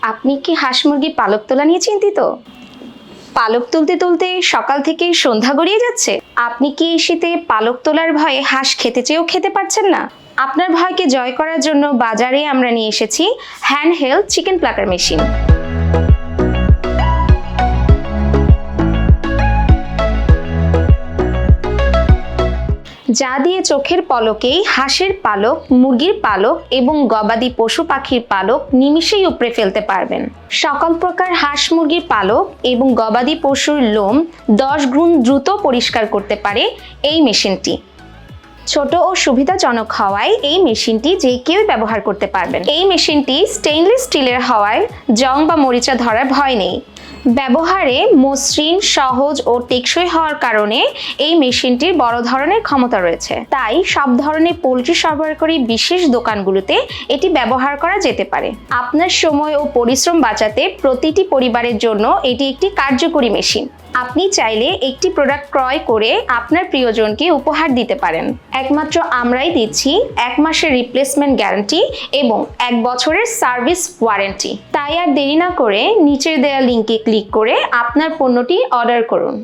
আপনি কি হাঁস মুরগি পালক তোলা নিয়ে চিন্তিত? পালক তুলতে তুলতে সকাল থেকে সন্ধ্যা গড়িয়ে যাচ্ছে। আপনি কি এই শীতে পালক তোলার ভয়ে হাঁস খেতে চেয়েও খেতে পারছেন না? আপনার ভয়কে জয় করার জন্য বাজারে আমরা নিয়ে এসেছি hand held chicken plucker machine. যা দিয়ে চোখের পলকেই হাঁসের পালক, মুরগির পালক এবং গবাদি পশু পাখির পালক নিমিষেই উপড়ে ফেলতে পারবেন। সকল প্রকার হাঁস মুরগির পালক এবং গবাদি পশুর লোম 10 গুণ দ্রুত পরিষ্কার করতে পারে এই মেশিনটি। ছোট ও সুবিধাজনক হওয়ায় এই মেশিনটি যে কেউ ব্যবহার করতে পারবেন। এই মেশিনটি স্টেইনলেস স্টিলের হওয়ায় জং বা মরিচা ধরার ভয় নেই। ব্যবহারে মসৃণ, সহজ ও টেকসই হওয়ার কারণে এই মেশিনটির বড় ধরনের ক্ষমতা রয়েছে। তাই সব ধরনের পোল্ট্রি সরবরাহকারী বিশেষ দোকানগুলোতে এটি ব্যবহার করা যেতে পারে। আপনার সময় ও পরিশ্রম বাঁচাতে প্রতিটি পরিবারের জন্য এটি একটি কার্যকরী মেশিন। আপনি চাইলে একটি প্রোডাক্ট ক্রয় করে আপনার প্রিয়জনকে উপহার দিতে পারেন। একমাত্র আমরাই দিচ্ছি 1 মাসের রিপ্লেসমেন্ট গ্যারান্টি এবং 1 বছরের সার্ভিস ওয়ারেন্টি। তাই আর দেরি না করে নিচের দেওয়া লিঙ্কে ক্লিক করে আপনার পণ্যটি অর্ডার করুন।